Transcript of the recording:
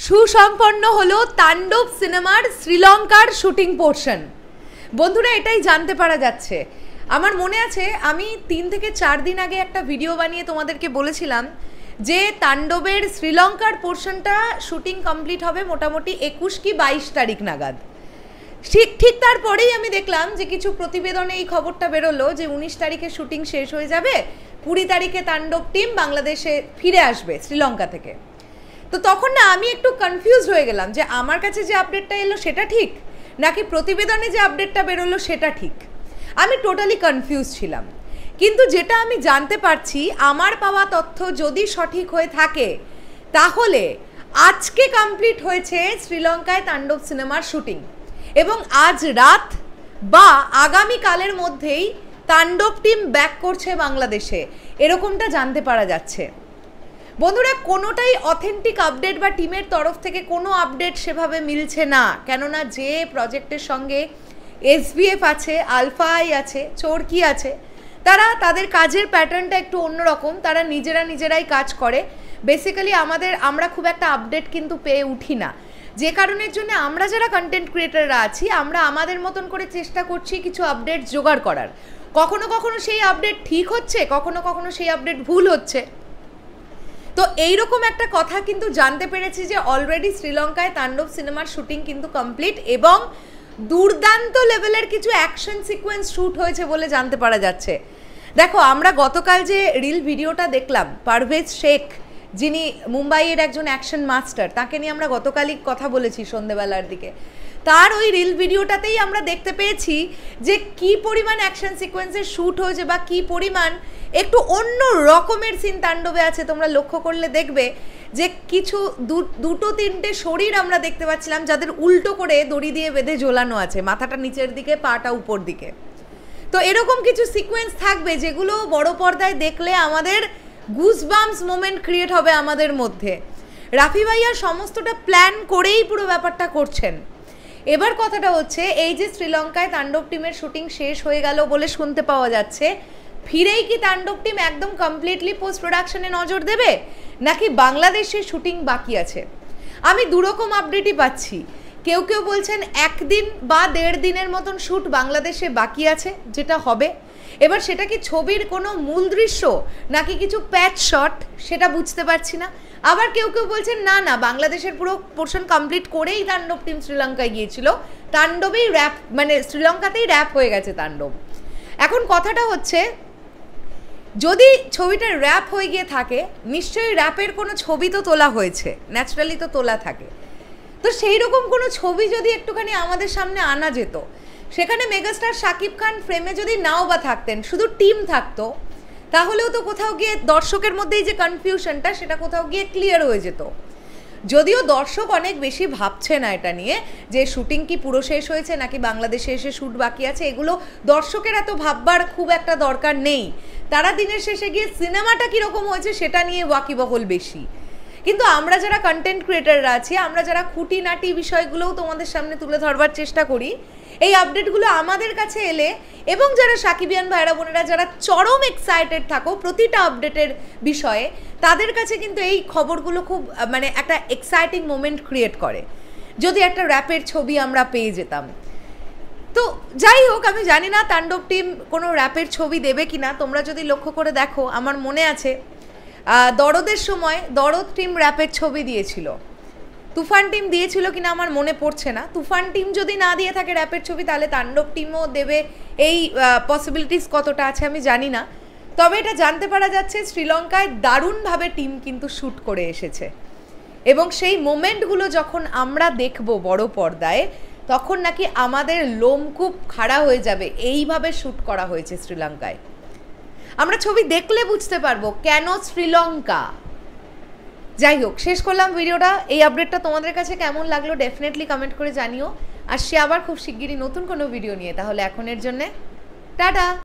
সুসম্পন্ন হলো তাণ্ডব সিনেমার শ্রীলঙ্কার শুটিং পোর্শন। বন্ধুরা, এটাই জানতে পারা যাচ্ছে। আমার মনে আছে আমি 3 থেকে 4 দিন আগে একটা ভিডিও বানিয়ে তোমাদেরকে বলেছিলাম যে তাণ্ডবের শ্রীলঙ্কার পোর্শনটা শুটিং কমপ্লিট হবে মোটামুটি 21 কি 22 তারিখ নাগাদ। ঠিক তারপরেই আমি দেখলাম যে কিছু প্রতিবেদনে এই খবরটা বেরোলো যে 19 তারিখে শুটিং শেষ হয়ে যাবে, 20 তারিখে তাণ্ডব টিম বাংলাদেশে ফিরে আসবে শ্রীলঙ্কা থেকে। তো তখন না আমি একটু কনফিউজড হয়ে গেলাম যে আমার কাছে যে আপডেটটা এলো সেটা ঠিক নাকি প্রতিবেদনে যে আপডেটটা বেরোলো সেটা ঠিক। আমি টোটালি কনফিউজ ছিলাম। কিন্তু যেটা আমি জানতে পারছি, আমার পাওয়া তথ্য যদি সঠিক হয়ে থাকে তাহলে আজকে কমপ্লিট হয়েছে শ্রীলঙ্কায় তাণ্ডব সিনেমার শুটিং এবং আজ রাত বা আগামীকালের মধ্যেই তাণ্ডব টিম ব্যাক করছে বাংলাদেশে, এরকমটা জানতে পারা যাচ্ছে। বন্ধুরা, কোনোটাই অথেন্টিক আপডেট বা টিমের তরফ থেকে কোনো আপডেট সেভাবে মিলছে না, কেননা যে প্রজেক্টের সঙ্গে SBF আছে, আলফা আই আছে, চরকি আছে, তারা তাদের কাজের প্যাটার্নটা একটু অন্যরকম। তারা নিজেরাই কাজ করে। বেসিক্যালি আমরা খুব একটা আপডেট কিন্তু পেয়ে উঠি না, যে কারণের জন্য আমরা যারা কন্টেন্ট ক্রিয়েটাররা আছি আমরা আমাদের মতন করে চেষ্টা করছি কিছু আপডেট জোগাড় করার। কখনো কখনো সেই আপডেট ঠিক হচ্ছে, কখনো কখনো সেই আপডেট ভুল হচ্ছে। তো এইরকম একটা কথা কিন্তু জানতে পেরেছি যে অলরেডি শ্রীলঙ্কায় তাণ্ডব সিনেমার শুটিং কিন্তু কমপ্লিট এবং দুর্দান্ত লেভেলের কিছু অ্যাকশন সিকোয়েন্স শ্যুট হয়েছে বলে জানতে পারা যাচ্ছে। দেখো, আমরা গতকাল যে রিল ভিডিওটা দেখলাম, পারভেজ শেখ যিনি মুম্বাইয়ের একজন অ্যাকশন মাস্টার, তাকে নিয়ে আমরা গতকালই কথা বলেছি সন্ধ্যেবেলার দিকে। তার ওই রিল ভিডিওটাতেই আমরা দেখতে পেয়েছি যে কি পরিমাণ অ্যাকশন সিকোয়েন্সের শ্যুট হয়েছে বা কি পরিমাণ একটু অন্য রকমের সিন তাণ্ডবে আছে। তোমরা লক্ষ্য করলে দেখবে যে কিছু দুটো তিনটে শরীর আমরা দেখতে পাচ্ছিলাম যাদের উল্টো করে দড়ি দিয়ে বেঁধে ঝোলানো আছে, মাথাটা নিচের দিকে, পাটা উপর দিকে। তো এরকম কিছু সিকোয়েন্স থাকবে যেগুলো বড় পর্দায় দেখলে আমাদের গুজবাম্পস মোমেন্ট ক্রিয়েট হবে আমাদের মধ্যে। রাফি ভাইয়া সমস্তটা প্ল্যান করেই পুরো ব্যাপারটা করছেন। এবার কথাটা হচ্ছে, এই যে শ্রীলঙ্কায় তাণ্ডব টিমের শুটিং শেষ হয়ে গেল বলে শুনতে পাওয়া যাচ্ছে, ফিরেই কি তাণ্ডব টিম একদম কমপ্লিটলি পোস্ট প্রোডাকশনে নজর দেবে নাকি বাংলাদেশে শুটিং বাকি আছে? আমি দুরকম আপডেটই পাচ্ছি। কেউ বলছেন 1 দিন বা 1.5 দিনের মতন শ্যুট বাংলাদেশে বাকি আছে, যেটা হবে। এবার সেটা কি ছবির কোনো মূল দৃশ্য নাকি কিছু প্যাচ শট সেটা বুঝতে পারছি না। আবার কেউ বলছেন না বাংলাদেশের পুরো পোর্শন কমপ্লিট করেই তাণ্ডব টিম শ্রীলঙ্কায় গিয়েছিল, তাণ্ডবেই র্যাপ মানে শ্রীলঙ্কাতেই র্যাপ হয়ে গেছে তাণ্ডব। এখন কথাটা হচ্ছে, যদি ছবিটা র্যাপ হয়ে গিয়ে থাকে নিশ্চয়ই র্যাপের কোনো ছবি তো তোলা হয়েছে, ন্যাচারালি তো তোলা থাকে। তো সেই রকম কোনো ছবি যদি একটুখানি আমাদের সামনে আনা যেত, সেখানে মেগাস্টার শাকিব খান ফ্রেমে যদি নাও বা থাকতেন, শুধু টিম থাকতো, তাহলেও তো কোথাও গিয়ে দর্শকের মধ্যেই যে কনফিউশনটা সেটা কোথাও গিয়ে ক্লিয়ার হয়ে যেত। যদিও দর্শক অনেক বেশি ভাবছে না এটা নিয়ে যে শুটিং কি পুরো শেষ হয়েছে নাকি বাংলাদেশে এসে শ্যুট বাকি আছে, এগুলো দর্শকের এত ভাববার খুব একটা দরকার নেই। তারা দিনের শেষে গিয়ে সিনেমাটা কীরকম হয়েছে সেটা নিয়ে ওয়াকিবহল বেশি। কিন্তু আমরা যারা কন্টেন্ট ক্রিয়েটাররা আছি, আমরা যারা খুঁটিনাটি বিষয়গুলোও তোমাদের সামনে তুলে ধরবার চেষ্টা করি, এই আপডেটগুলো আমাদের কাছে এলে এবং যারা সাকিবিয়ান ভাইরা বোনেরা যারা চরম এক্সাইটেড থাকো প্রতিটা আপডেটের বিষয়ে, তাদের কাছে কিন্তু এই খবরগুলো খুব মানে একটা এক্সাইটিং মোমেন্ট ক্রিয়েট করে। যদি একটা র্যাপের ছবি আমরা পেয়ে যেতাম। তো যাই হোক, আমি জানি না তাণ্ডব টিম কোনো র্যাপের ছবি দেবে কিনা। তোমরা যদি লক্ষ্য করে দেখো, আমার মনে আছে দরদের সময় দরদ টিম র্যাপের ছবি দিয়েছিল, তুফান টিম দিয়েছিল কিনা আমার মনে পড়ছে না। তুফান টিম যদি না দিয়ে থাকে র্যাপের ছবি, তাহলে তাণ্ডব টিমও দেবে, এই পসিবিলিটিস কতটা আছে আমি জানি না। তবে এটা জানতে পারা যাচ্ছে শ্রীলঙ্কায় দারুণভাবে টিম কিন্তু শ্যুট করে এসেছে এবং সেই মোমেন্টগুলো যখন আমরা দেখব বড় পর্দায়, তখন নাকি আমাদের লোমকূপ খাড়া হয়ে যাবে, এইভাবে শ্যুট করা হয়েছে শ্রীলঙ্কায়। আমরা ছবি দেখলে বুঝতে পারবো কেন শ্রীলঙ্কা। যাই হোক, শেষ করলাম ভিডিওটা। এই আপডেটটা তোমাদের কাছে কেমন লাগলো ডেফিনেটলি কমেন্ট করে জানিও। আসছি আবার খুব শিগগিরই নতুন কোনো ভিডিও নিয়ে। তাহলে এখনের জন্যে টাটা।